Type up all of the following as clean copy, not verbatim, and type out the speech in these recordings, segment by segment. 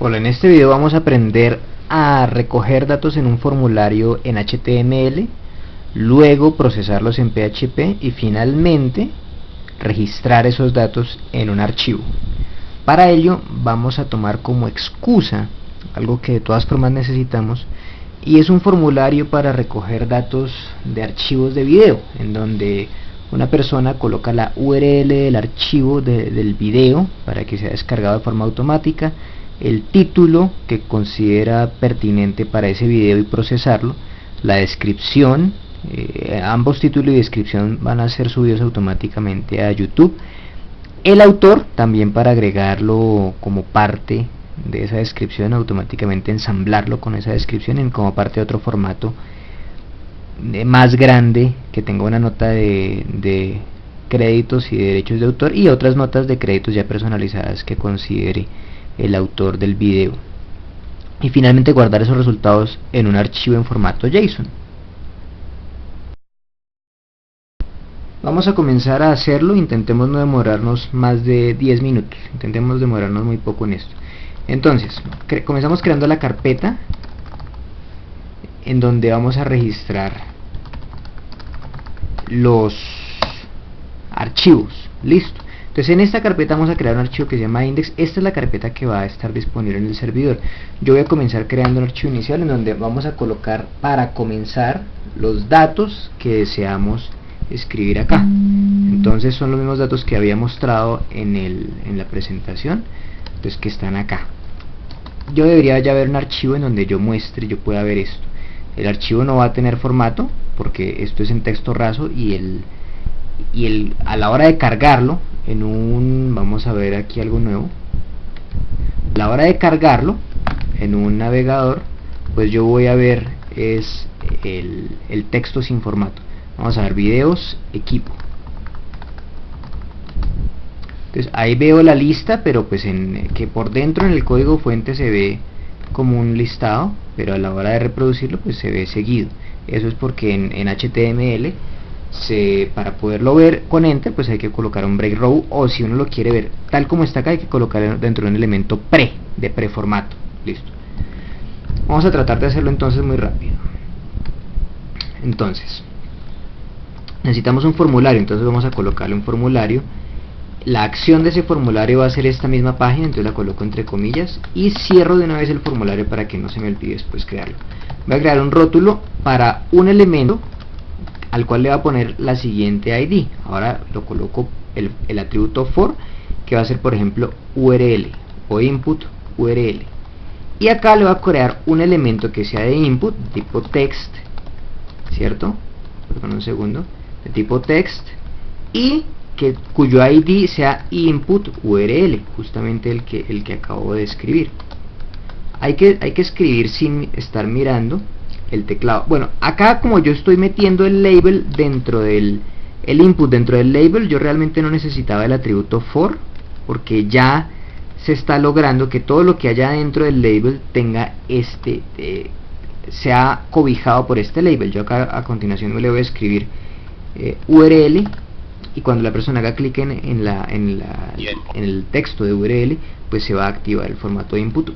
Hola, en este video vamos a aprender a recoger datos en un formulario en HTML, luego procesarlos en PHP y finalmente registrar esos datos en un archivo. Para ello vamos a tomar como excusa algo que de todas formas necesitamos, y es un formulario para recoger datos de archivos de video, en donde una persona coloca la URL del archivo del video para que sea descargado de forma automática, el título que considera pertinente para ese video y procesarlo, la descripción, ambos título y descripción van a ser subidos automáticamente a YouTube, el autor también para agregarlo como parte de esa descripción, automáticamente ensamblarlo con esa descripción como parte de otro formato más grande que tenga una nota de créditos y de derechos de autor y otras notas de créditos ya personalizadas que considere el autor del video, y finalmente guardar esos resultados en un archivo en formato JSON. Vamos a comenzar a hacerlo. Intentemos no demorarnos más de 10 minutos, intentemos demorarnos muy poco en esto. Entonces, comenzamos creando la carpeta en donde vamos a registrar los archivos. Listo. Entonces en esta carpeta vamos a crear un archivo que se llama index. Esta es la carpeta que va a estar disponible en el servidor. Yo voy a comenzar creando un archivo inicial en donde vamos a colocar, para comenzar, los datos que deseamos escribir acá. Entonces son los mismos datos que había mostrado en la presentación, entonces que están acá. Yo debería ya ver un archivo en donde yo pueda ver esto. El archivo no va a tener formato porque esto es en texto raso, y a la hora de cargarlo vamos a ver aquí algo nuevo. A la hora de cargarlo en un navegador, pues yo voy a ver es el texto sin formato. Vamos a ver videos, equipo. Entonces ahí veo la lista, pero pues que por dentro en el código fuente se ve como un listado, pero a la hora de reproducirlo pues se ve seguido. Eso es porque en HTML para poderlo ver con enter pues hay que colocar un break row, o si uno lo quiere ver tal como está acá hay que colocar dentro de un elemento de preformato. Listo. Vamos a tratar de hacerlo entonces muy rápido. Entonces necesitamos un formulario, entonces vamos a colocarle un formulario. La acción de ese formulario va a ser esta misma página, entonces la coloco entre comillas y cierro de una vez el formulario para que no se me olvide después crearlo. Voy a crear un rótulo para un elemento al cual le va a poner la siguiente ID. Ahora lo coloco el atributo for, que va a ser por ejemplo URL o input URL, y acá le va a crear un elemento que sea de input tipo text, ¿cierto? Perdón un segundo, de tipo text, y cuyo ID sea input URL, justamente el que acabo de escribir. Hay que escribir sin estar mirando el teclado. Bueno, acá como yo estoy metiendo el label dentro del input dentro del label, yo realmente no necesitaba el atributo for, porque ya se está logrando que todo lo que haya dentro del label tenga sea cobijado por este label. Yo acá a continuación le voy a escribir URL, y cuando la persona haga clic en el texto de URL, pues se va a activar el formato de input.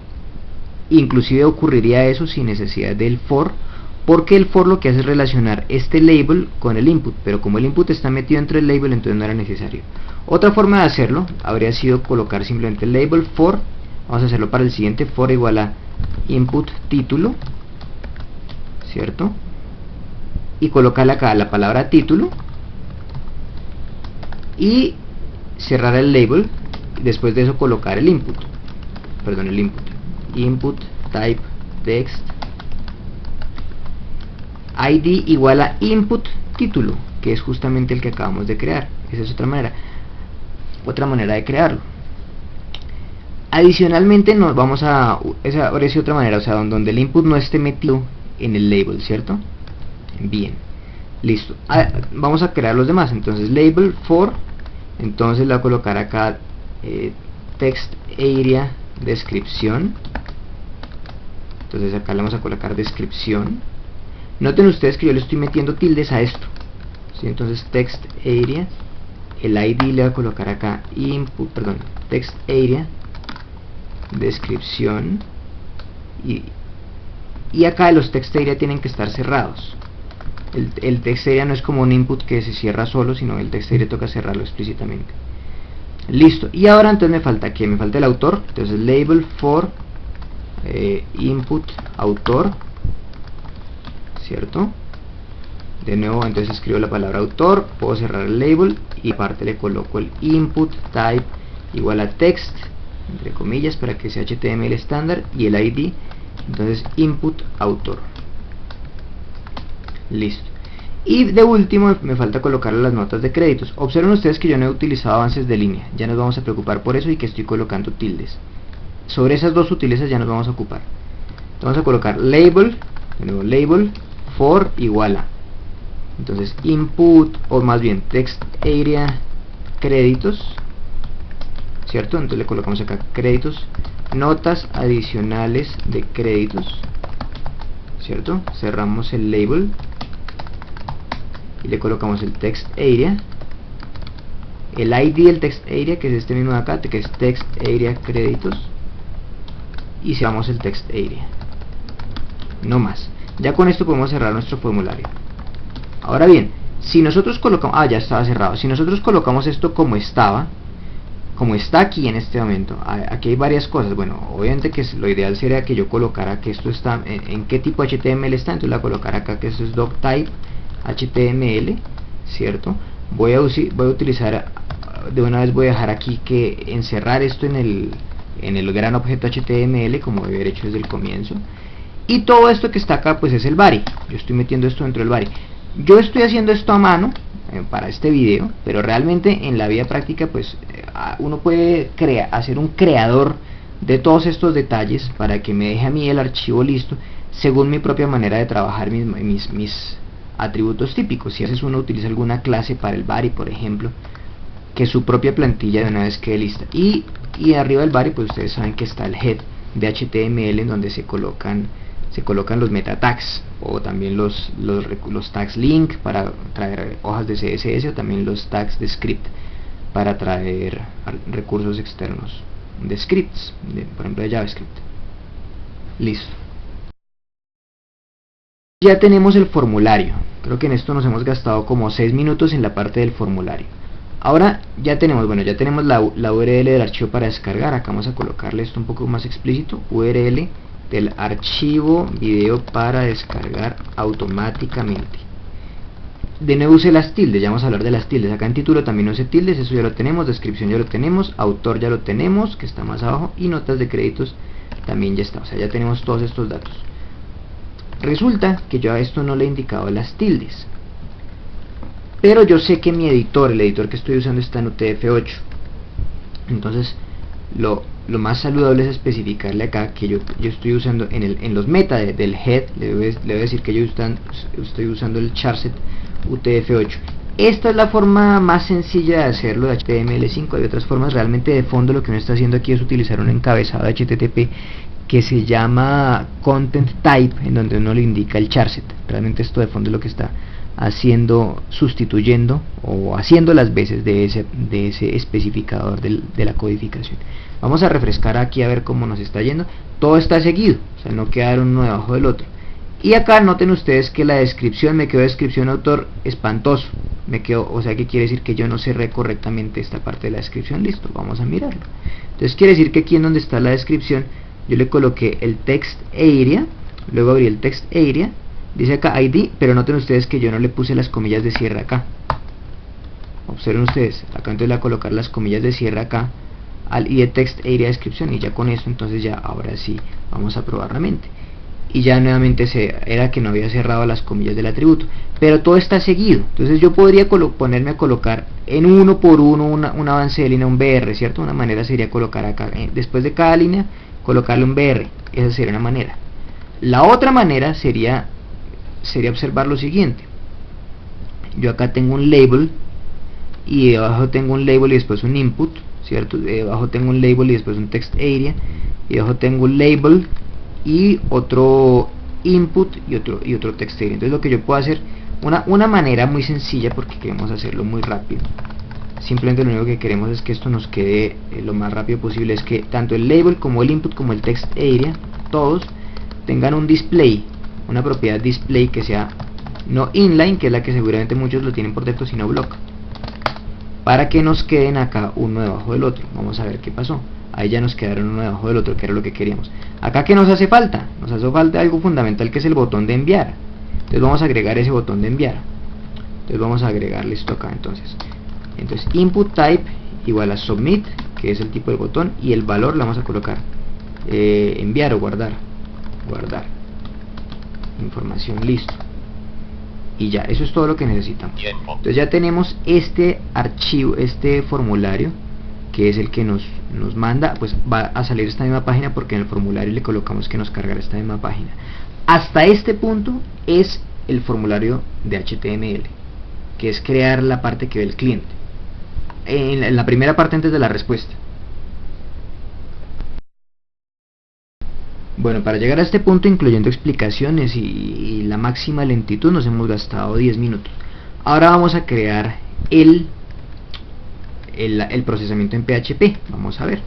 Inclusive ocurriría eso sin necesidad del for, porque el for lo que hace es relacionar este label con el input, pero como el input está metido entre el label, entonces no era necesario. Otra forma de hacerlo habría sido colocar simplemente el label for. Vamos a hacerlo para el siguiente: for igual a input título, ¿cierto? Y colocarle acá la palabra título y cerrar el label. Después de eso colocar el input type text ID igual a input título, que es justamente el que acabamos de crear. Esa es otra manera de crearlo. Adicionalmente esa ahora sí otra manera, o sea, donde el input no esté metido en el label, ¿cierto? Bien, listo. Vamos a crear los demás. Entonces label for, entonces le voy a colocar acá text area descripción. Entonces acá le vamos a colocar descripción. Noten ustedes que yo le estoy metiendo tildes a esto, ¿sí? Entonces text area, el ID le voy a colocar acá text area descripción, y acá los text area tienen que estar cerrados. El text area no es como un input que se cierra solo, sino el text area toca cerrarlo explícitamente. Listo, y ahora entonces me falta ¿qué? Me falta el autor. Entonces label for input autor, ¿cierto? De nuevo entonces escribo la palabra autor, puedo cerrar el label y aparte le coloco el input type igual a text, entre comillas, para que sea HTML estándar, y el ID, entonces input autor. Listo. Y de último me falta colocar las notas de créditos. Observen ustedes que yo no he utilizado avances de línea, ya nos vamos a preocupar por eso, y que estoy colocando tildes. Sobre esas dos sutilezas ya nos vamos a ocupar. Vamos a colocar label, de nuevo label for igual a, entonces input, o más bien text area créditos, ¿cierto? Entonces le colocamos acá créditos, notas adicionales de créditos, ¿cierto? Cerramos el label y le colocamos el text area, el ID del text area, que es este mismo de acá, que es text area créditos, y cerramos el text area. No más. Ya con esto podemos cerrar nuestro formulario. Ahora bien, si nosotros colocamos, ya estaba cerrado. Si nosotros colocamos esto como está aquí en este momento, aquí hay varias cosas. Bueno, obviamente que lo ideal sería que yo colocara que esto está en qué tipo de HTML está, entonces la colocar acá que esto es doctype HTML, ¿cierto? Voy a utilizar, de una vez voy a dejar aquí que encerrar esto en el gran objeto HTML, como debe haber hecho desde el comienzo. Y todo esto que está acá pues es el body. Yo estoy metiendo esto dentro del body. Yo estoy haciendo esto a mano para este video, pero realmente en la vida práctica pues uno puede hacer un creador de todos estos detalles para que me deje a mí el archivo listo según mi propia manera de trabajar mis atributos típicos. Si a veces uno utiliza alguna clase para el body, por ejemplo, que su propia plantilla de una vez quede lista. Y arriba del body pues ustedes saben que está el head de HTML, en donde se colocan los meta tags, o también los tags link para traer hojas de CSS, o también los tags de script para traer recursos externos de scripts, por ejemplo de JavaScript. Listo. Ya tenemos el formulario. Creo que en esto nos hemos gastado como 6 minutos en la parte del formulario. Ahora ya tenemos, la URL del archivo para descargar. Acá vamos a colocarle esto un poco más explícito: URL del archivo video para descargar automáticamente. De nuevo use las tildes, ya vamos a hablar de las tildes. Acá en título también use tildes, eso ya lo tenemos. Descripción ya lo tenemos, autor ya lo tenemos, que está más abajo, y notas de créditos también ya está. O sea, ya tenemos todos estos datos. Resulta que yo a esto no le he indicado las tildes, pero yo sé que mi editor, el editor que estoy usando, está en UTF-8. Entonces lo más saludable es especificarle acá que yo estoy usando en los meta del head, le voy a decir que yo estoy usando el charset UTF-8. Esta es la forma más sencilla de hacerlo de HTML5. Hay otras formas. Realmente de fondo lo que uno está haciendo aquí es utilizar un encabezado de HTTP que se llama content type, en donde uno le indica el charset. Realmente esto de fondo es lo que está haciendo, sustituyendo o haciendo las veces de ese especificador de la codificación. Vamos a refrescar aquí a ver cómo nos está yendo. Todo está seguido, o sea, no quedaron uno debajo del otro. Y acá noten ustedes que la descripción, me quedó descripción autor espantoso, o sea, que quiere decir que yo no cerré correctamente esta parte de la descripción. Listo, vamos a mirarlo. Entonces quiere decir que aquí en donde está la descripción yo le coloqué el text area, luego abrí el text area, dice acá ID, pero noten ustedes que yo no le puse las comillas de cierre acá. Observen ustedes, acá entonces le voy a colocar las comillas de cierre acá al ID text area descripción, y ya con eso entonces ya ahora sí vamos a probar nuevamente. Y ya nuevamente era que no había cerrado las comillas del atributo, pero todo está seguido. Entonces yo podría ponerme a colocar en uno por uno un avance de línea, un BR, ¿cierto? Una manera sería colocar acá, después de cada línea, colocarle un BR. Esa sería una manera. La otra manera sería observar lo siguiente: yo acá tengo un label, y debajo tengo un label y después un input, ¿cierto? Debajo tengo un label y después un text area, y debajo tengo un label y otro input y otro text area. Entonces lo que yo puedo hacer, una manera muy sencilla, porque queremos hacerlo muy rápido, Simplemente lo único que queremos es que esto nos quede lo más rápido posible, es que tanto el label como el input como el text area, todos tengan un display, una propiedad display que sea no inline, que es la que seguramente muchos lo tienen por defecto, sino block, para que nos queden acá uno debajo del otro. Vamos a ver qué pasó. Ahí ya nos quedaron uno debajo del otro, que era lo que queríamos. Acá, ¿qué nos hace falta? Nos hace falta algo fundamental, que es el botón de enviar. Entonces vamos a agregar ese botón de enviar. Entonces vamos a agregarle esto acá. Entonces input type igual a submit, que es el tipo del botón, y el valor le vamos a colocar enviar o guardar información. Listo. Y ya, eso es todo lo que necesitamos. Entonces ya tenemos este archivo, este formulario, que es el que nos manda, pues va a salir esta misma página, porque en el formulario le colocamos que nos cargará esta misma página. Hasta este punto es el formulario de HTML, que es crear la parte que ve el cliente, en la primera parte antes de la respuesta. Bueno, para llegar a este punto, incluyendo explicaciones y la máxima lentitud, nos hemos gastado 10 minutos. Ahora vamos a crear el procesamiento en PHP. Vamos a ver.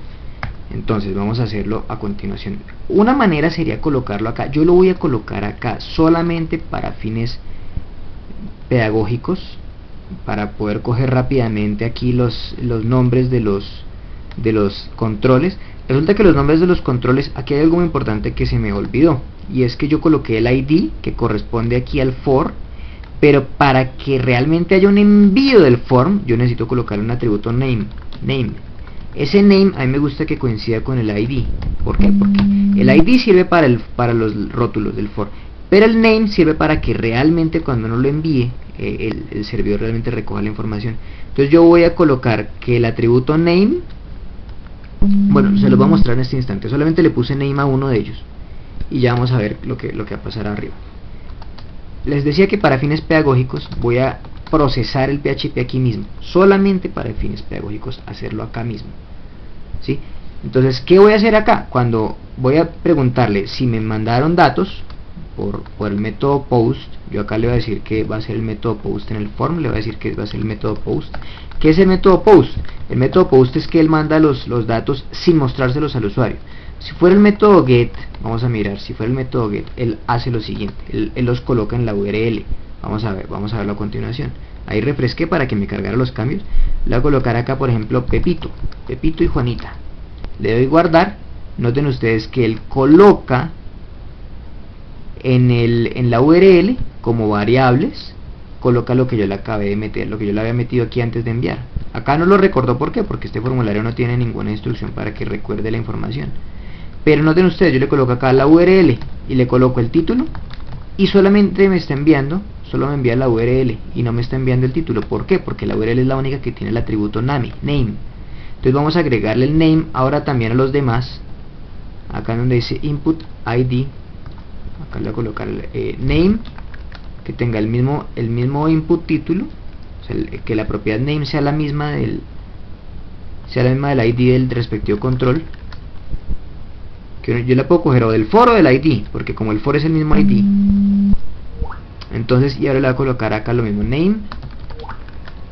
Entonces vamos a hacerlo a continuación. Una manera sería colocarlo acá. Yo lo voy a colocar acá solamente para fines pedagógicos, para poder coger rápidamente aquí los nombres de los controles. Resulta que los nombres de los controles, aquí hay algo muy importante que se me olvidó, y es que yo coloqué el ID que corresponde aquí al for, pero para que realmente haya un envío del form, yo necesito colocar un atributo name. Ese name a mí me gusta que coincida con el ID. ¿Por qué? Porque el ID sirve para los rótulos del for, pero el name sirve para que realmente cuando uno lo envíe, el servidor realmente recoja la información. Entonces yo voy a colocar que el atributo name, bueno, se los voy a mostrar en este instante. Solamente le puse name a uno de ellos y ya vamos a ver lo que va a pasar arriba. Les decía que para fines pedagógicos voy a procesar el PHP aquí mismo, solamente para fines pedagógicos, hacerlo acá mismo, ¿sí? Entonces, ¿qué voy a hacer acá? Cuando voy a preguntarle si me mandaron datos por el método post, yo acá le voy a decir que va a ser el método post en el form, le voy a decir que va a ser el método post. ¿Qué es el método post? El método post es que él manda los datos sin mostrárselos al usuario. Si fuera el método get, vamos a mirar, si fuera el método get, él hace lo siguiente, él los coloca en la URL. Vamos a verlo a continuación. Ahí refresqué para que me cargara los cambios. Le voy a colocar acá, por ejemplo, Pepito y Juanita. Le doy guardar. Noten ustedes que él coloca en la URL como variables, coloca lo que yo le acabé de meter, lo que yo le había metido aquí antes de enviar. Acá no lo recordó, ¿por qué? Porque este formulario no tiene ninguna instrucción para que recuerde la información. Pero noten ustedes, yo le coloco acá la URL y le coloco el título, y solamente me está enviando, solo me envía la URL y no me está enviando el título. ¿Por qué? Porque la URL es la única que tiene el atributo name. Entonces vamos a agregarle el name ahora también a los demás. Acá donde dice input ID, acá le voy a colocar el name, que tenga el mismo input título, o sea, que la propiedad name sea la misma del ID del respectivo control, que yo la puedo coger o del for o del ID, porque como el for es el mismo ID. Entonces, y ahora le voy a colocar acá lo mismo, name.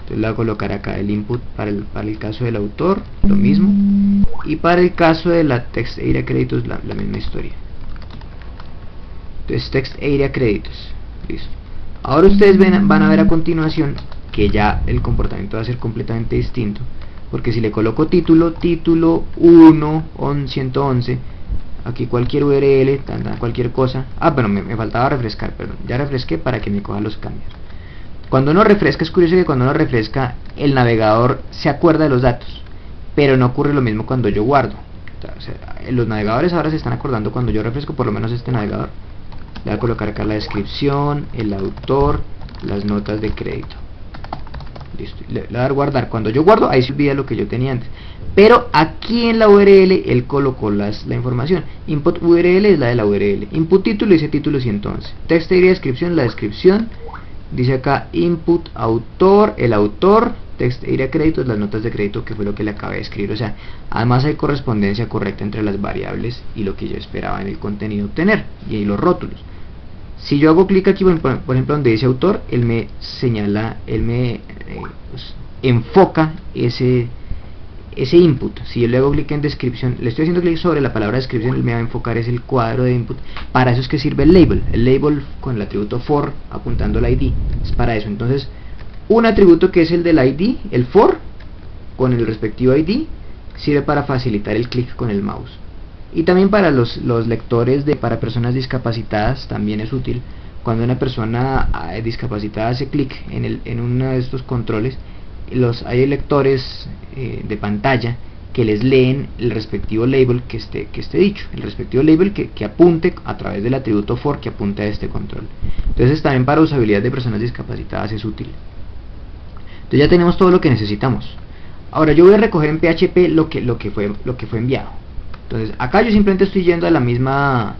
Entonces le voy a colocar acá el input para el caso del autor, lo mismo, y para el caso de la text area créditos la misma historia. Entonces text area créditos, listo. Ahora ustedes van a ver a continuación que ya el comportamiento va a ser completamente distinto, porque si le coloco título 1 111, aquí cualquier URL, cualquier cosa. Pero me faltaba refrescar, perdón, ya refresqué para que me coja los cambios. Cuando uno refresca, es curioso que cuando uno refresca, el navegador se acuerda de los datos, pero no ocurre lo mismo cuando yo guardo. O sea, los navegadores ahora se están acordando cuando yo refresco, por lo menos este navegador. Le voy a colocar acá la descripción, el autor, las notas de crédito. Listo. Le voy a dar guardar. Cuando yo guardo, ahí se olvida lo que yo tenía antes. Pero aquí en la URL él colocó la información. Input URL es la de la URL. Input título dice título 111. Text area descripción, la descripción. Dice acá input autor, el autor. Text area créditos, las notas de crédito, que fue lo que le acabé de escribir. O sea, además hay correspondencia correcta entre las variables y lo que yo esperaba en el contenido obtener, y los rótulos. Si yo hago clic aquí, por ejemplo, donde dice autor, él me señala, enfoca ese input. Si yo le hago clic en descripción, le estoy haciendo clic sobre la palabra descripción, él me va a enfocar es el cuadro de input. Para eso es que sirve el label con el atributo for apuntando al ID, es para eso. Entonces un atributo que es el del ID, el for con el respectivo ID, sirve para facilitar el clic con el mouse. Y también para los lectores para personas discapacitadas también es útil. Cuando una persona discapacitada hace clic en uno de estos controles, hay lectores de pantalla que les leen el respectivo label que esté dicho, el respectivo label que apunte a través del atributo for que apunte a este control. Entonces también para usabilidad de personas discapacitadas es útil. Entonces ya tenemos todo lo que necesitamos. Ahora yo voy a recoger en PHP lo que fue enviado. Entonces acá yo simplemente estoy yendo a la misma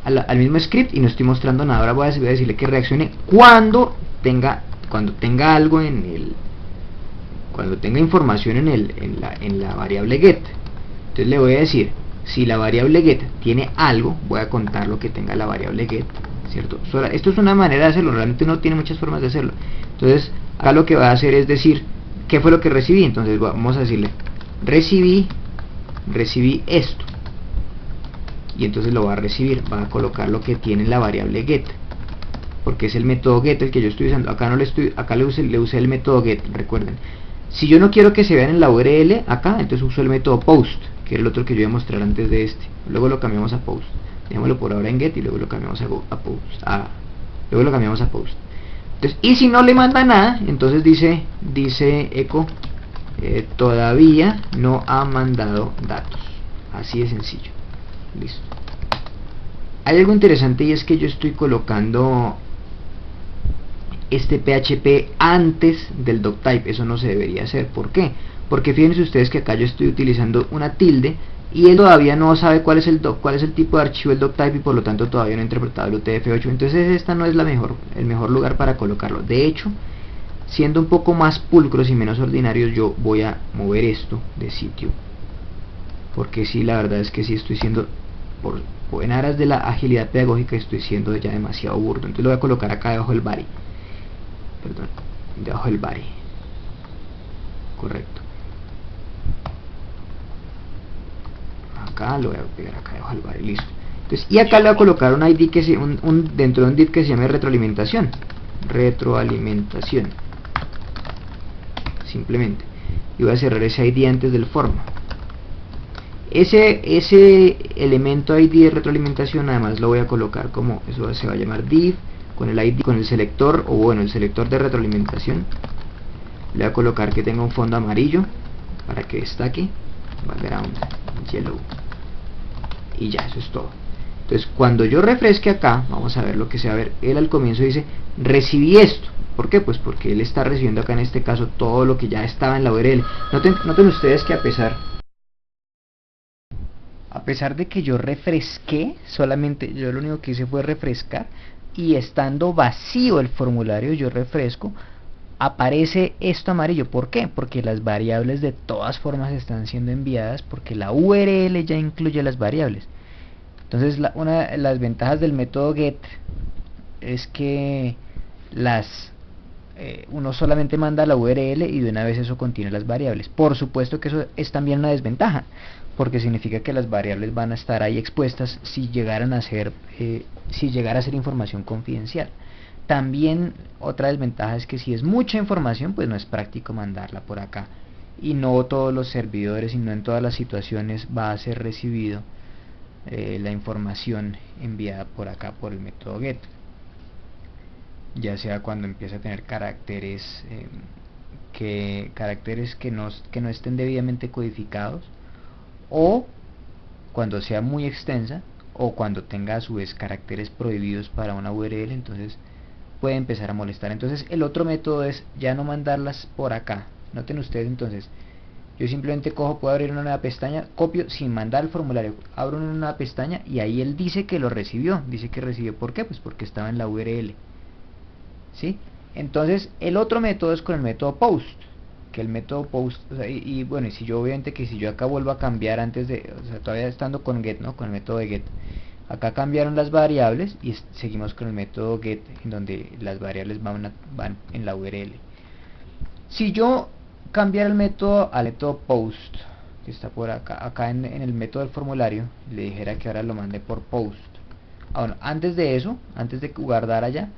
al mismo script y no estoy mostrando nada. Ahora voy a decirle que reaccione cuando tenga algo cuando tenga información en la variable get. Entonces le voy a decir, si la variable get tiene algo, voy a contar lo que tenga la variable get, ¿cierto? Esto es una manera de hacerlo, realmente no tiene muchas formas de hacerlo. Entonces acá lo que va a hacer es decir qué fue lo que recibí. Entonces vamos a decirle recibí esto, y entonces lo va a recibir, va a colocar lo que tiene la variable get, porque es el método get el que yo estoy usando. Acá le usé el método get, recuerden. Si yo no quiero que se vean en la URL acá, entonces uso el método post, que es el otro que yo voy a mostrar antes de este. Luego lo cambiamos a post. Dejémoslo por ahora en get y luego lo cambiamos a post. Entonces, y si no le manda nada, entonces dice echo todavía no ha mandado datos. Así de sencillo. Listo. Hay algo interesante y es que yo estoy colocando este PHP antes del doctype. Eso no se debería hacer. ¿Por qué? Porque fíjense ustedes que acá yo estoy utilizando una tilde y él todavía no sabe cuál es el tipo de archivo del doctype, y por lo tanto todavía no ha interpretado el UTF-8. Entonces esta no es el mejor lugar para colocarlo. De hecho, siendo un poco más pulcros y menos ordinarios, yo voy a mover esto de sitio, porque sí, la verdad es que sí estoy siendo, en aras de la agilidad pedagógica, estoy siendo ya demasiado burdo. Entonces lo voy a colocar acá debajo del body, debajo del body, correcto. Acá lo voy a pegar acá debajo del body, listo. Entonces, y acá le voy a colocar un ID que dentro de un div que se llame retroalimentación, simplemente, y voy a cerrar ese ID antes del form. Ese elemento ID de retroalimentación además lo voy a colocar como, eso se va a llamar div, con el ID, con el selector, o bueno, el selector de retroalimentación. Le voy a colocar que tenga un fondo amarillo para que destaque, background yellow, y ya, eso es todo. Entonces cuando yo refresque acá, vamos a ver lo que se va a ver. Él al comienzo dice recibí esto. ¿Por qué? Pues porque él está recibiendo acá en este caso todo lo que ya estaba en la URL. Noten ustedes que a pesar de que yo refresqué, solamente yo lo único que hice fue refrescar, y estando vacío el formulario, yo refresco, aparece esto amarillo. ¿Por qué? Porque las variables de todas formas están siendo enviadas, porque la URL ya incluye las variables. Entonces una de las ventajas del método get es que uno solamente manda la URL y de una vez eso contiene las variables. Por supuesto que eso es también una desventaja, porque significa que las variables van a estar ahí expuestas si llegara a ser información confidencial. También otra desventaja es que si es mucha información, pues no es práctico mandarla por acá, y no todos los servidores y no en todas las situaciones va a ser recibido la información enviada por acá por el método get, ya sea cuando empieza a tener caracteres que no estén debidamente codificados, o cuando sea muy extensa, o cuando tenga a su vez caracteres prohibidos para una URL. Entonces puede empezar a molestar. Entonces el otro método es ya no mandarlas por acá. Noten ustedes, entonces yo simplemente puedo abrir una nueva pestaña, copio sin mandar el formulario, abro una nueva pestaña y ahí él dice que lo recibió. Dice que recibió, ¿por qué? Pues porque estaba en la URL, ¿sí? Entonces el otro método es con el método post, que el método post, o sea, y bueno, y si yo obviamente que si yo acá vuelvo a cambiar antes de, o sea, todavía estando con get, ¿no? Con el método de get, acá cambiaron las variables y seguimos con el método get, en donde las variables van en la URL. Si yo cambiar el método al método post, que está por acá en el método del formulario, le dijera que ahora lo mande por post. Bueno, antes de eso, antes de guardar allá,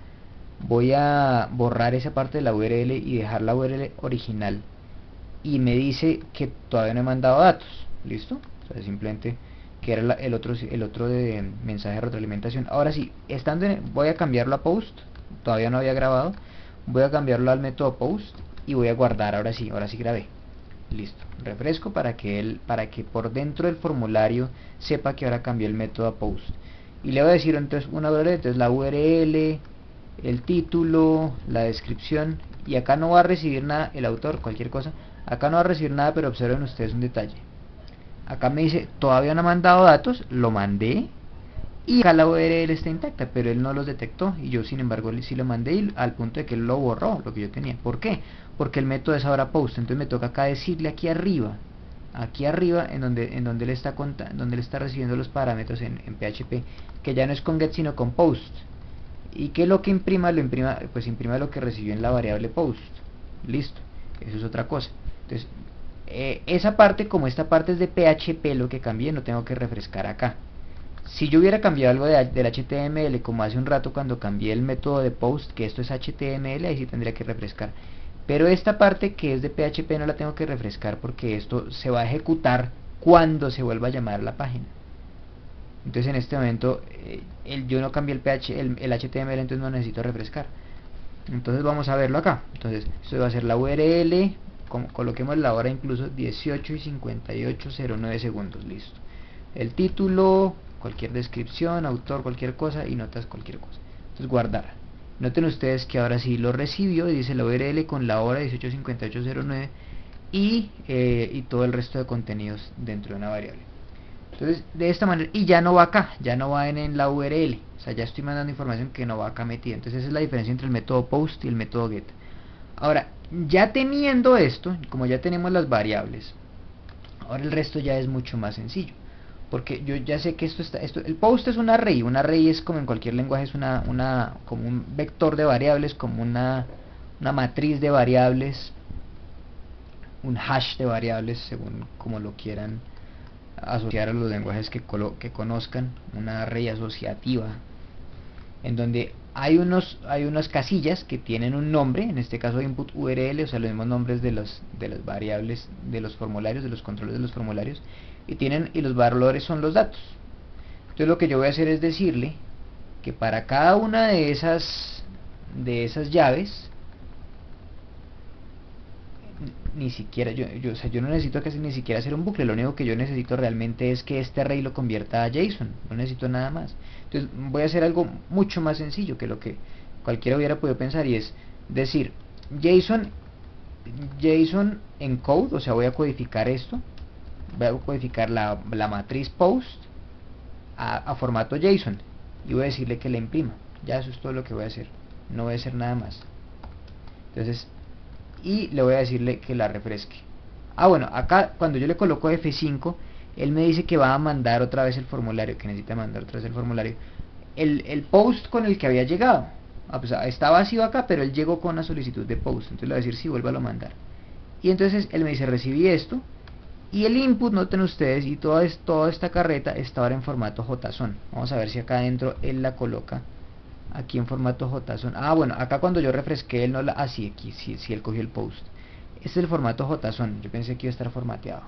voy a borrar esa parte de la URL y dejar la URL original. Y me dice que todavía no he mandado datos. ¿Listo? O sea, simplemente que era el otro de mensaje de retroalimentación. Ahora sí, voy a cambiarlo a post. Todavía no había grabado. Voy a cambiarlo al método post y voy a guardar. Ahora sí grabé. Listo. Refresco para que por dentro del formulario sepa que ahora cambié el método a post. Y le voy a decir entonces una URL, entonces la URL, el título, la descripción, y acá no va a recibir nada el autor, cualquier cosa. Acá no va a recibir nada, pero observen ustedes un detalle. Acá me dice, todavía no ha mandado datos, lo mandé, y acá la URL está intacta, pero él no los detectó, y yo sin embargo sí lo mandé, y al punto de que él lo borró, lo que yo tenía. ¿Por qué? Porque el método es ahora post, entonces me toca acá decirle aquí arriba, en donde él está donde él está recibiendo los parámetros en PHP, que ya no es con get sino con post, y que lo que imprima, pues imprima lo que recibió en la variable post. Listo, eso es otra cosa. Entonces, esa parte, como esta parte es de PHP, lo que cambié, no tengo que refrescar acá. Si yo hubiera cambiado algo del HTML, como hace un rato cuando cambié el método de post, que esto es HTML, ahí sí tendría que refrescar. Pero esta parte que es de PHP no la tengo que refrescar porque esto se va a ejecutar cuando se vuelva a llamar la página. Entonces en este momento yo no cambié el HTML, entonces no necesito refrescar. Entonces vamos a verlo acá. Entonces esto va a ser la URL, coloquemos la hora incluso 18:58:09 segundos, listo. El título, cualquier descripción, autor, cualquier cosa, y notas, cualquier cosa. Entonces guardar. Noten ustedes que ahora sí lo recibió, dice la URL con la hora 18:58:09 y todo el resto de contenidos dentro de una variable. Entonces de esta manera, y ya no va acá, ya no va en la URL, o sea, ya estoy mandando información que no va acá metida. Entonces esa es la diferencia entre el método post y el método get. Ahora, ya teniendo esto, como ya tenemos las variables, ahora el resto ya es mucho más sencillo, porque yo ya sé que el post es un array es como en cualquier lenguaje, es como un vector de variables, como una matriz de variables, un hash de variables, según como lo quieran asociar a los lenguajes que conozcan, una array asociativa, en donde hay unas casillas que tienen un nombre, en este caso input URL, o sea, los mismos nombres de las variables de los formularios, de los controles de los formularios, y los valores son los datos. Entonces lo que yo voy a hacer es decirle que para cada una de esas llaves, ni siquiera yo no necesito casi ni siquiera hacer un bucle. Lo único que yo necesito realmente es que este array lo convierta a JSON, no necesito nada más. Entonces voy a hacer algo mucho más sencillo que lo que cualquiera hubiera podido pensar, y es decir JSON encode, o sea, voy a codificar esto, voy a codificar la matriz post a formato JSON y voy a decirle que la imprima. Ya, eso es todo lo que voy a hacer, no voy a hacer nada más. Entonces, y le voy a decirle que la refresque. Bueno, acá cuando yo le coloco F5, él me dice que va a mandar otra vez el formulario, que necesita mandar otra vez el formulario, el post con el que había llegado. Pues está vacío acá, pero él llegó con una solicitud de post, entonces le voy a decir sí, vuélvalo a mandar. Y entonces él me dice recibí esto, y el input, noten ustedes, y toda esta carreta está ahora en formato JSON. Vamos a ver si acá adentro él la coloca aquí en formato JSON. Bueno, acá cuando yo refresqué él no la... sí, aquí sí él cogió el post. Este es el formato JSON, yo pensé que iba a estar formateado.